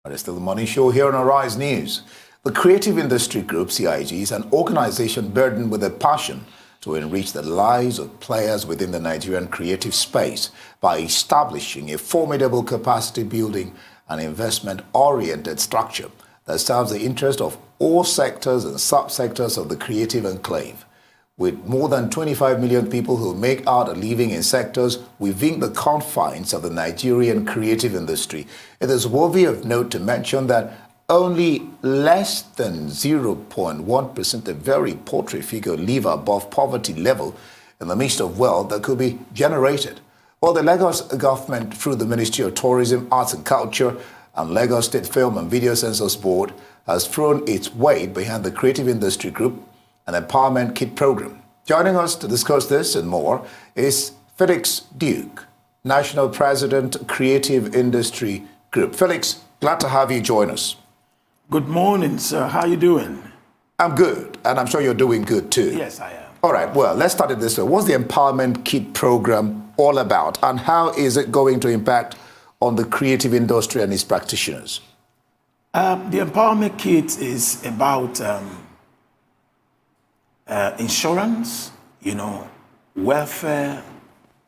But it's still the Money Show here on Arise News. The Creative Industry Group, CIG, is an organization burdened with a passion to enrich the lives of players within the Nigerian creative space by establishing a formidable capacity building and investment-oriented structure that serves the interest of all sectors and subsectors of the creative enclave. With more than 25 million people who make out a living in sectors within the confines of the Nigerian creative industry, it is worthy of note to mention that only less than 0.1%, a very paltry figure, live above poverty level in the midst of wealth that could be generated. Well, the Lagos government, through the Ministry of Tourism, Arts and Culture, and Lagos State Film and Video Censors Board, has thrown its weight behind the Creative Industry Group, an empowerment kit program. Joining us to discuss this and more is Felix Duke, National President, Creative Industry Group. Felix, glad to have you join us. Good morning, sir. How are you doing? I'm good, and I'm sure you're doing good too. Yes, I am. All right, well, let's start it this way. What's the Empowerment Kit program all about, and how is it going to impact on the creative industry and its practitioners? The Empowerment Kit is about insurance, welfare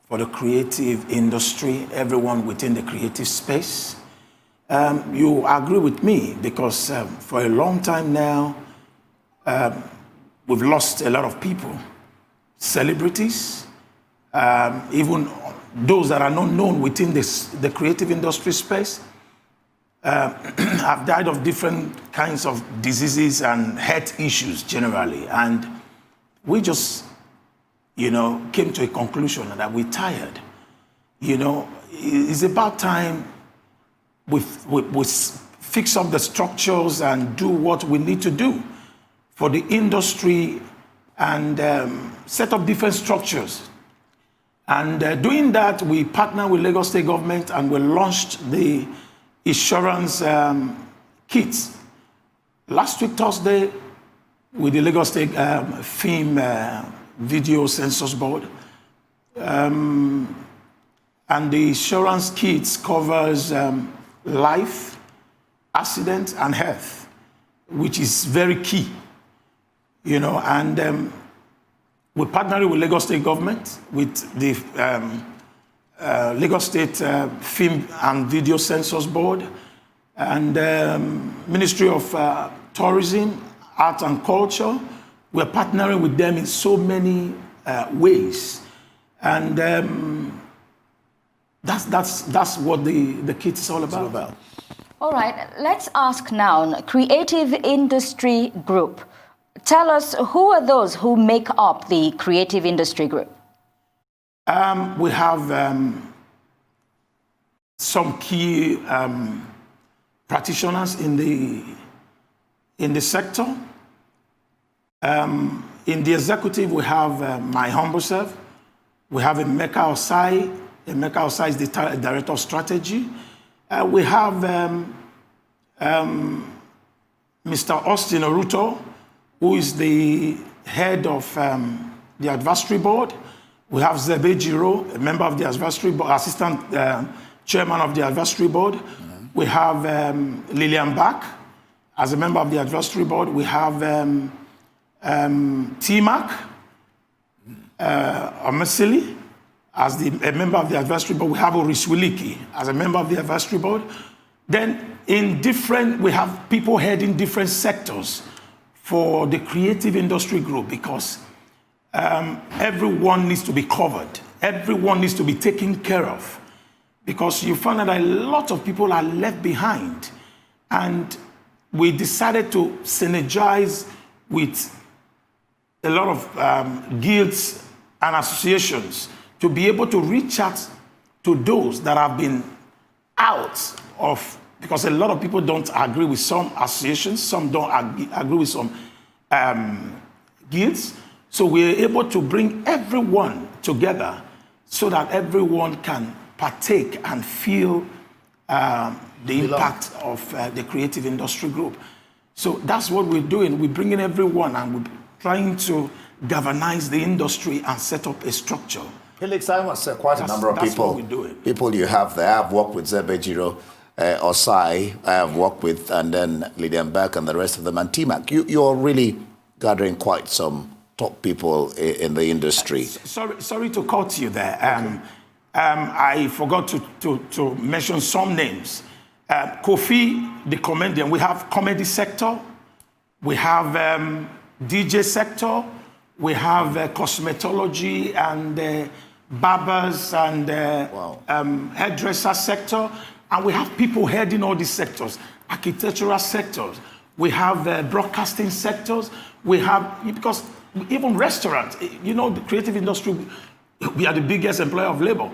for the creative industry, everyone within the creative space. You agree with me because for a long time now, we've lost a lot of people, celebrities, even those that are not known within the creative industry space, have died of different kinds of diseases and health issues generally. And we just, came to a conclusion that we're tired. It's about time we fix up the structures and do what we need to do for the industry and set up different structures. And doing that, we partner with Lagos State government and we launched the insurance kits. Last week, Thursday, with the Lagos State Film Video Censors Board. And the insurance kits covers life, accident, and health, which is very key. And we partnered with Lagos State government, with the Lagos State Film and Video Censors Board, and Ministry of Tourism, Art and Culture. We're partnering with them in so many ways. And that's what the kit is all about. All right, let's ask now, Creative Industry Group. Tell us, who are those who make up the Creative Industry Group? We have some key practitioners in the sector. In the executive, we have my humble self. We have Emeka Osai. Emeka Osai is the Director of Strategy. We have Mr. Austin Oruto, who is the head of the Advisory Board. We have Zebe Jiro, a member of the Advisory Board, Assistant Chairman of the Advisory Board. Mm-hmm. We have Lillian Bach as a member of the Advisory Board. We have T-Mac Omasili as a member of the Advisory Board. We have Oris Wiliki as a member of the Advisory Board. Then we have people heading different sectors for the Creative Industry Group, because everyone needs to be covered. Everyone needs to be taken care of, because you find that a lot of people are left behind. And we decided to synergize with a lot of guilds and associations to be able to reach out to those that have been out of, because a lot of people don't agree with some associations, some don't agree with some guilds. So we're able to bring everyone together so that everyone can partake and feel the impact of the Creative Industry Group. So that's what we're doing. We're bringing everyone and we're trying to galvanize the industry and set up a structure. Felix, I must say quite a number of people you have there. I've worked with Zebe Jiro Osai, I have worked with, and then Lydian Beck and the rest of them, and T-Mac. You're really gathering quite some top people in the industry. Sorry to cut you there. I forgot to mention some names. Kofi, the comedian, we have comedy sector, we have DJ sector, we have cosmetology and barbers and hairdresser sector, and we have people heading all these sectors, architectural sectors, we have broadcasting sectors, we have, because even restaurants, you know, the creative industry, we are the biggest employer of labor.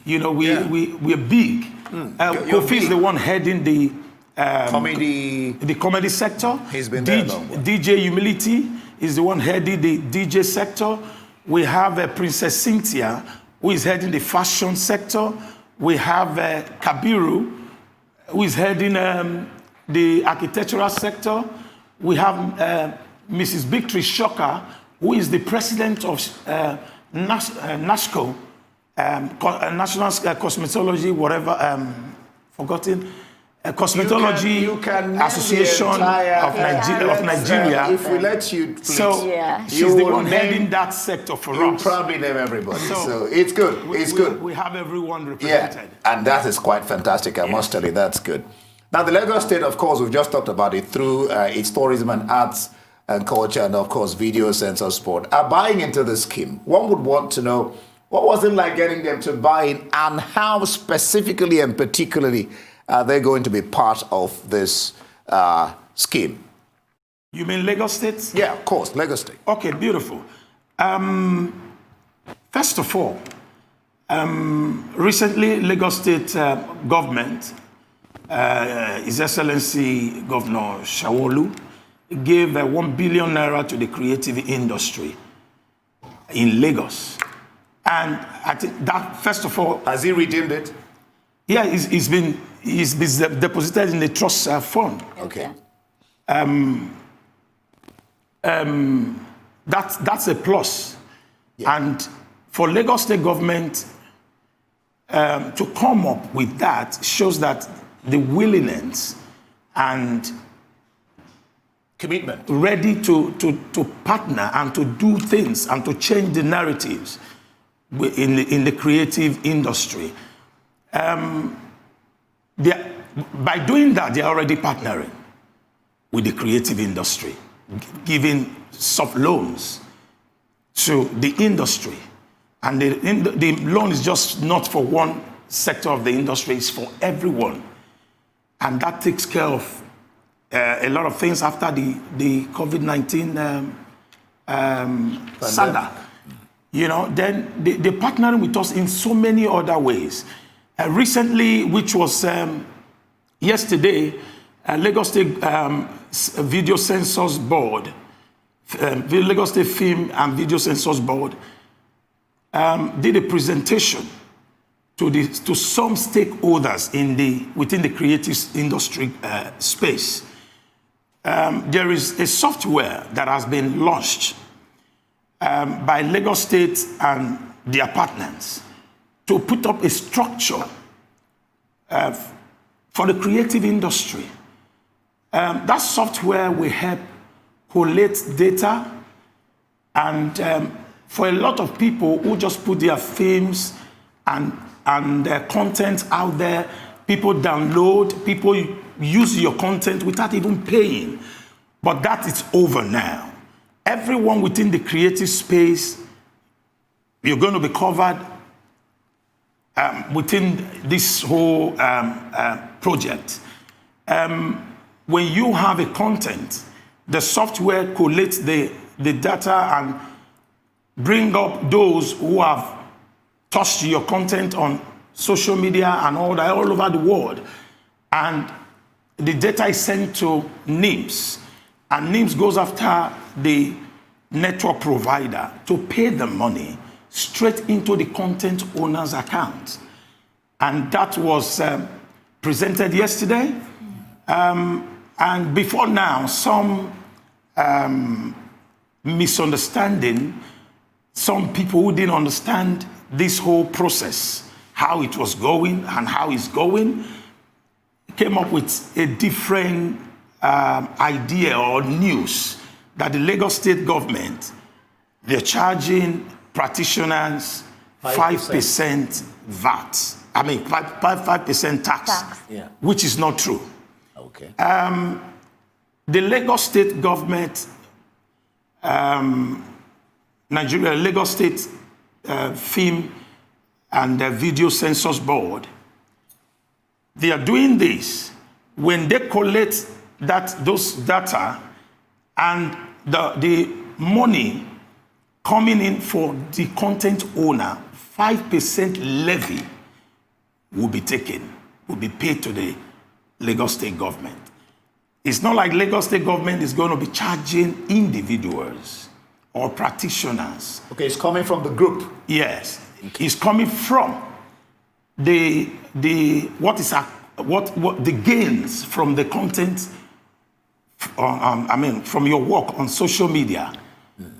You know, we're big. Kofi is the one heading the comedy sector. He's been there long. DJ Humility is the one heading the DJ sector. We have Princess Cynthia, who is heading the fashion sector. We have Kabiru, who is heading the architectural sector. We have Mrs. Victory Shocker, who is the president of NASCO, National Cosmetology, whatever, forgotten, Cosmetology Association of Nigeria. If we let you, please. So she's the one heading that sector for you us. probably name everybody. So it's good. It's good. We have everyone represented. Yeah, and that is quite fantastic. I must tell you, that's good. Now, the Lagos State, of course, we've just talked about it through its tourism and arts and culture, and of course, video, sensor, sport, are buying into the scheme. One would want to know, what was it like getting them to buy in, and how specifically and particularly are they going to be part of this scheme? You mean Lagos State? Yeah, of course, Lagos State. Okay, beautiful. First of all, recently Lagos State government, His Excellency Governor Shawolu, gave 1 billion naira to the creative industry in Lagos. And I think that, first of all... Has he redeemed it? Yeah, he's been deposited in the trust fund. Okay. That's a plus. Yeah. And for Lagos State government to come up with that shows that the willingness and commitment, ready to partner and to do things and to change the narratives in the creative industry. By doing that, they're already partnering with the creative industry, giving soft loans to the industry. And the loan is just not for one sector of the industry, it's for everyone. And that takes care of a lot of things after the COVID-19 saga. You know, then they're partnering with us in so many other ways. Recently, which was yesterday, Lagos State Video Censors Board, the Lagos State Film and Video Censors Board, did a presentation to some stakeholders within the creative industry space. There is a software that has been launched by Lagos State and their partners to put up a structure for the creative industry. That software will help collate data, and for a lot of people who just put their films and their content out there, people download, people use your content without even paying. But that is over now. Everyone within the creative space, you're going to be covered within this whole project. When you have a content, the software collates the data and bring up those who have touched your content on social media and all over the world. And the data is sent to NIMS. And NIMS goes after the network provider to pay the money straight into the content owner's account. And that was presented yesterday. And before now, some misunderstanding, some people who didn't understand this whole process, how it was going and how it's going, came up with a different idea or news that the Lagos state government, they're charging practitioners 5% VAT. I mean, 5% tax, Yeah. which is not true. Okay. The Lagos state government, Nigeria, Lagos State Film and Video Censors Board, they are doing this when they collect those data and the money coming in for the content owner, 5% levy will be taken, will be paid to the Lagos State government. It's not like Lagos State government is going to be charging individuals or practitioners. Okay, it's coming from the group. Yes, it's coming from the gains from the content. From your work on social media.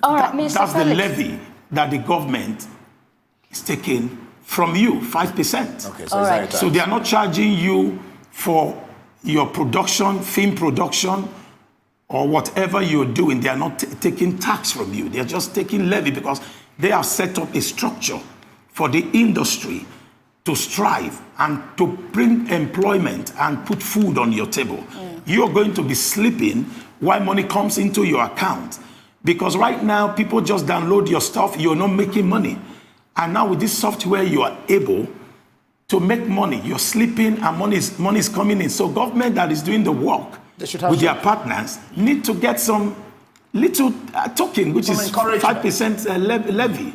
All right, Mr. That's the Felix. levy that the government is taking from you, 5%. Okay, All right. So they are not charging you for your production, film production, or whatever you're doing. They are not taking tax from you. They are just taking levy because they have set up a structure for the industry to strive and to bring employment and put food on your table. You're going to be sleeping while money comes into your account. Because right now, people just download your stuff, you're not making money. And now with this software, you are able to make money. You're sleeping and money is coming in. So government that is doing the work with their partners need to get some little token, which is 5% levy.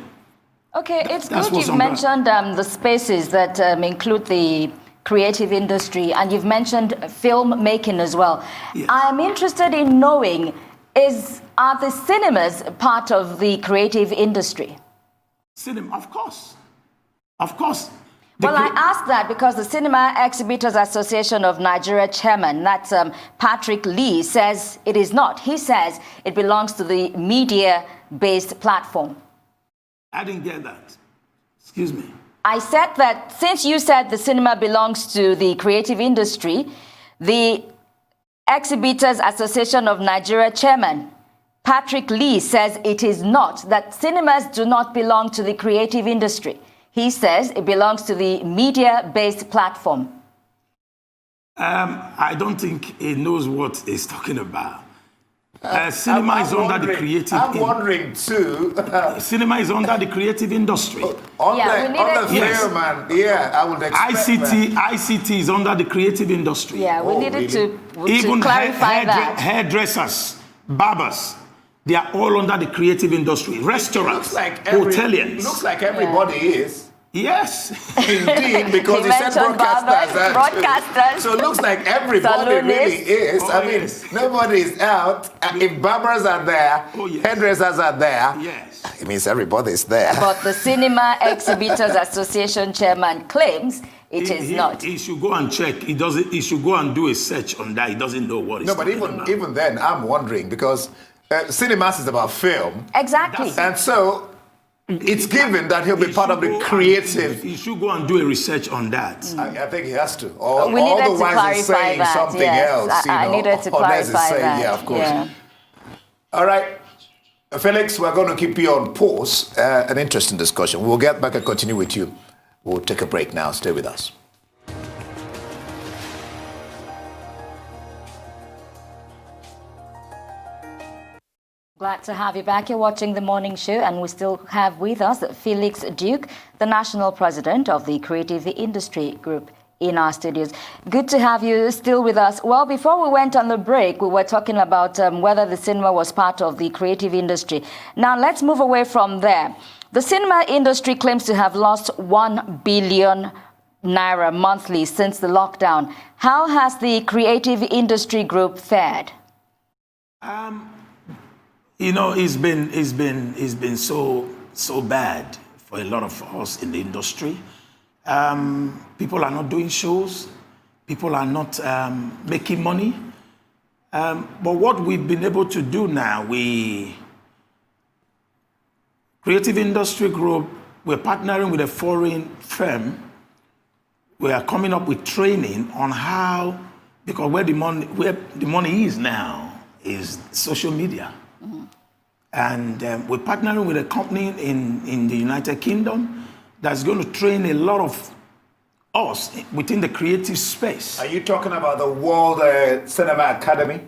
Okay, it's That's good what's you've on mentioned the spaces that include the creative industry, and you've mentioned filmmaking as well. Yes. I'm interested in knowing, are the cinemas part of the creative industry? Cinema, of course. Of course. Well, I ask that because the Cinema Exhibitors Association of Nigeria chairman, that's Patrick Lee, says it is not. He says it belongs to the media-based platform. I didn't get that. Excuse me. I said that since you said the cinema belongs to the creative industry, the Exhibitors Association of Nigeria chairman, Patrick Lee, says it is not, that cinemas do not belong to the creative industry. He says it belongs to the media-based platform. I don't think he knows what he's talking about. Cinema is under the creative. I'm wondering too. Cinema is under the creative industry. On the film, and I would expect ICT is under the creative industry. Yeah, we needed to clarify that. Hairdressers, barbers, they are all under the creative industry. Restaurants, hoteliers. It looks like everybody is. Yes. Indeed, because he said broadcasters. So it looks like everybody really is. Oh, I mean, nobody is out. If barbers are there, hairdressers are there. Yes. It means everybody is there. But the Cinema Exhibitors Association chairman claims it is not. He should go and check. He should go and do a search on that. He doesn't know what he's talking about. But even then, I'm wondering because cinemas is about film. Exactly. And so it's given that he'll be part of the creative. He should go and do a research on that. I think he has to. Or We needed to otherwise clarify he's saying that. something Yes. else. I needed to clarify that. Yeah, of course. Yeah. All right. Felix, we're going to keep you on pause. An interesting discussion. We'll get back and continue with you. We'll take a break now. Stay with us. Glad to have you back. You're watching The Morning Show, and we still have with us Felix Duke, the National President of the Creative Industry Group, in our studios. Good to have you still with us. Well, before we went on the break, we were talking about whether the cinema was part of the creative industry. Now, let's move away from there. The cinema industry claims to have lost 1 billion naira monthly since the lockdown. How has the Creative Industry Group fared? You know, it's been so bad for a lot of us in the industry. People are not doing shows. People are not making money. But what we've been able to do now, Creative Industry Group, we're partnering with a foreign firm we are coming up with training on how, because where the money is now is social media. And we're partnering with a company in the United Kingdom that's going to train a lot of us within the creative space. Are you talking about the World Cinema Academy?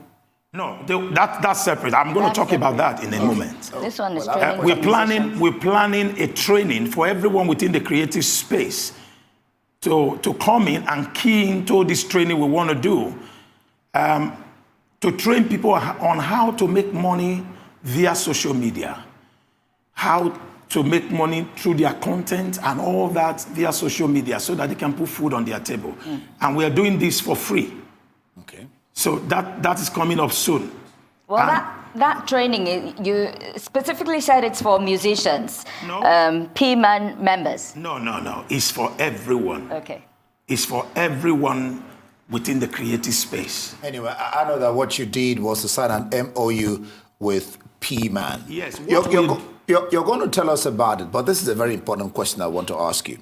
No, that's separate. I'm going to talk about that in a moment. This one is training. We're planning a training for everyone within the creative space to come in and key into this training we want to do, to train people on how to make money via social media, how to make money through their content and all that via social media so that they can put food on their table. And we are doing this for free. Okay. So that is coming up soon. Well, that training, you specifically said it's for musicians, No. P-Man members. No. It's for everyone. Okay. It's for everyone within the creative space. Anyway, I know that what you did was to sign an MOU with P-Man. Yes. You're going to tell us about it, but this is a very important question I want to ask you.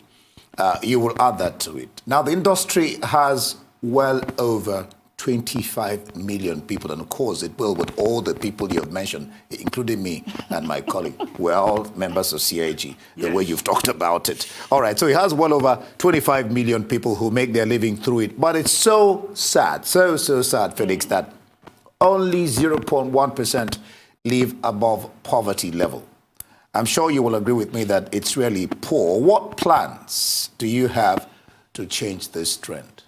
You will add that to it. Now, the industry has well over 25 million people, and of course it will with all the people you have mentioned, including me and my colleague. We're all members of CIG, the way you've talked about it. All right, so it has well over 25 million people who make their living through it. But it's so sad, so sad, Felix, that only 0.1% live above poverty level. I'm sure you will agree with me that it's really poor. What plans do you have to change this trend?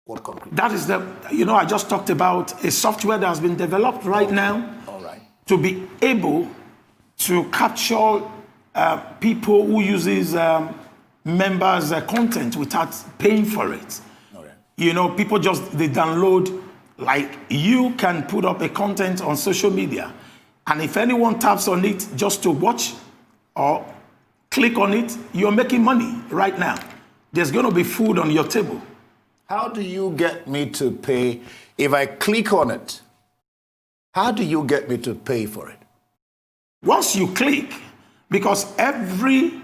What concrete? That is I just talked about a software that has been developed right now to be able to capture people who uses members' content without paying for it. People they download, like you can put up a content on social media, and if anyone taps on it just to watch or click on it, you're making money right now. There's going to be food on your table. How do you get me to pay if I click on it? How do you get me to pay for it? Once you click, because every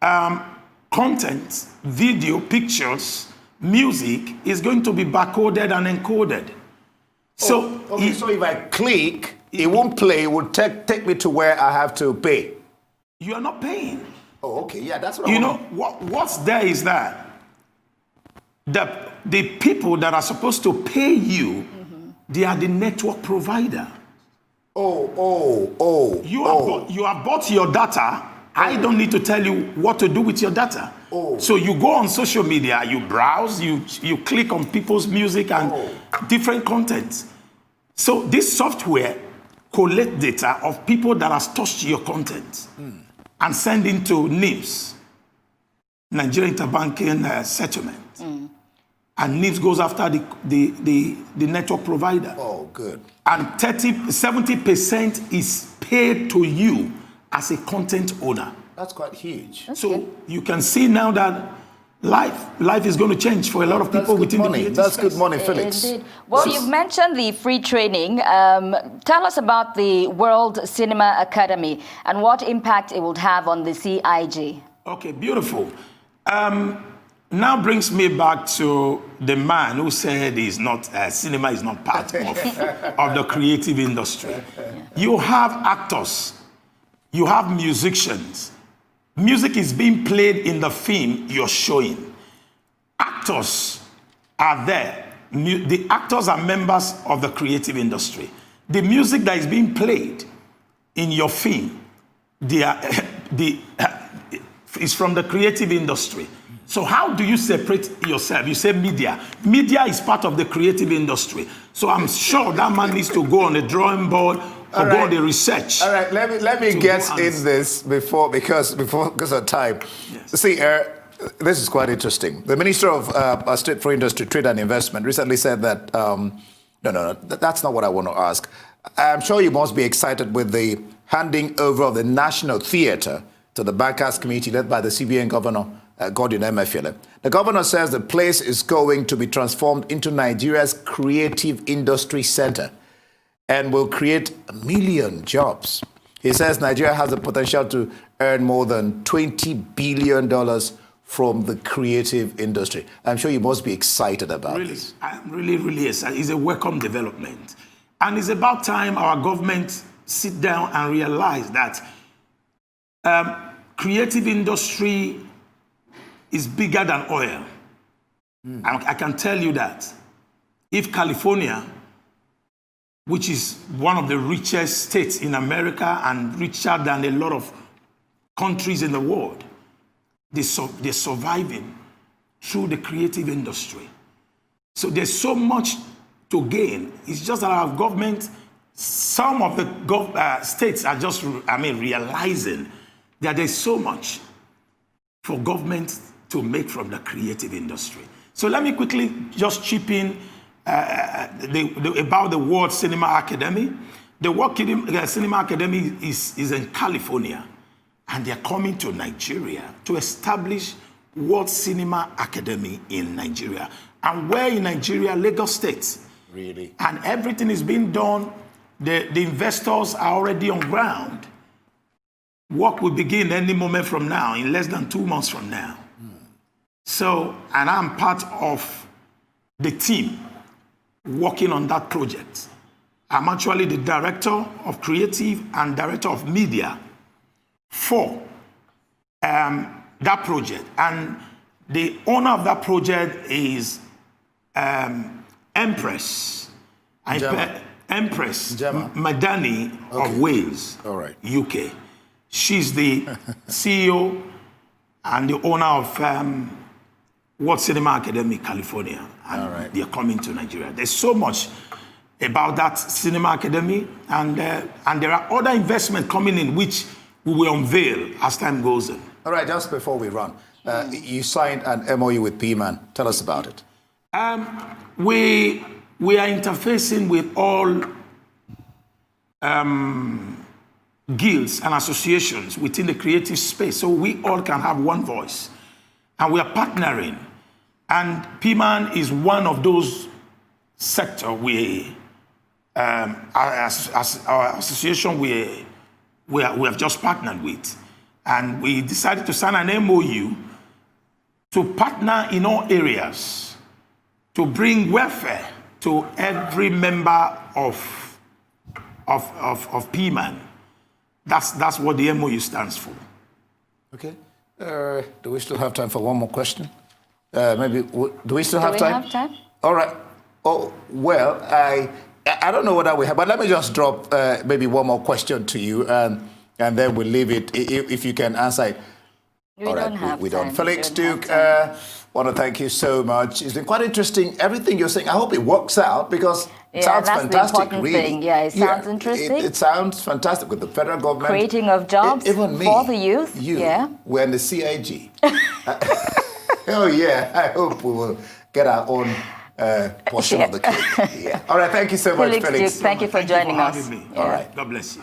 content, video, pictures, music is going to be barcoded and encoded. So, so if I click, it won't play, it will take me to where I have to pay. You are not paying. Oh, okay, yeah, that's what I want. What's there is that the people that are supposed to pay you, they are the network provider. You have bought your data. I don't need to tell you what to do with your data. So you go on social media, you browse, you click on people's music and different content. So this software collects data of people that has touched your content and send into NIMS, Nigerian Interbanking Settlement. And NIMS goes after the network provider. Oh, good. And 70% is paid to you as a content owner. That's quite huge. So you can see now that life is going to change for a lot of people within the creative That's space. good money, Felix. Indeed. Well, you've mentioned the free training. Tell us about the World Cinema Academy and what impact it would have on the CIG. Okay, beautiful. Now brings me back to the man who said cinema is not part of the creative industry. You have actors, you have musicians. Music is being played in the film you're showing. Actors are there. The actors are members of the creative industry. The music that is being played in your film, is from the creative industry. So how do you separate yourself? You say media. Media is part of the creative industry. So I'm sure that man needs to go on the drawing board or go on the research. All right, let me get in this because of time. Yes. See, this is quite interesting. The Minister of State for Industry, Trade and Investment recently said that, no, that's not what I want to ask. I'm sure you must be excited with the handing over of the National Theatre to the Bankers Committee led by the CBN Governor, Godwin Emefiele. The governor says the place is going to be transformed into Nigeria's creative industry center and will create 1 million jobs. He says Nigeria has the potential to earn more than $20 billion from the creative industry. I'm sure you must be excited about Really, this. I'm really excited. It's a welcome development. And it's about time our government sit down and realize that creative industry is bigger than oil. I can tell you that. If California, which is one of the richest states in America and richer than a lot of countries in the world, they're surviving through the creative industry. So there's so much to gain. It's just that our government, some of the states are just, realizing that there's so much for government to make from the creative industry. So let me quickly just chip in about the World Cinema Academy. The World Cinema Academy is in California, and they're coming to Nigeria to establish World Cinema Academy in Nigeria. And where in Nigeria? Lagos State. Really? And everything is being done. The investors are already on ground. Work will begin any moment from now, in less than 2 months from now. So, and I'm part of the team working on that project. I'm actually the director of creative and director of media for that project. And the owner of that project is Empress Madani of Wales, UK. She's the CEO and the owner of World Cinema Academy, California. And they're coming to Nigeria. There's so much about that Cinema Academy, and there are other investments coming in which we will unveil as time goes on. All right, just before we run, you signed an MOU with PMAN. Tell us about it. We are interfacing with all guilds and associations within the creative space, so we all can have one voice. And we are partnering. And PMAN is one of those sectors as our association we have just partnered with. And we decided to sign an MOU to partner in all areas to bring welfare to every member of PMAN. That's what the MOU stands for. Okay. Do we still have time for one more question? Maybe, do we still have time? Do we have time? All right. Oh, well, I don't know whether we have, but let me just drop maybe one more question to you, and then we'll leave it, if you can answer it. We don't have time. Felix Duke, want to thank you so much. It's been quite interesting, everything you're saying. I hope it works out, because it sounds fantastic, really. Thing. Yeah, it sounds interesting. It sounds fantastic with the federal government. Creating of jobs even me, for the youth. We're in the CIG. Oh, yeah. I hope we will get our own portion of the cake. Yeah. All right. Thank you so much, Felix. Thank you for joining us. All right. God bless you.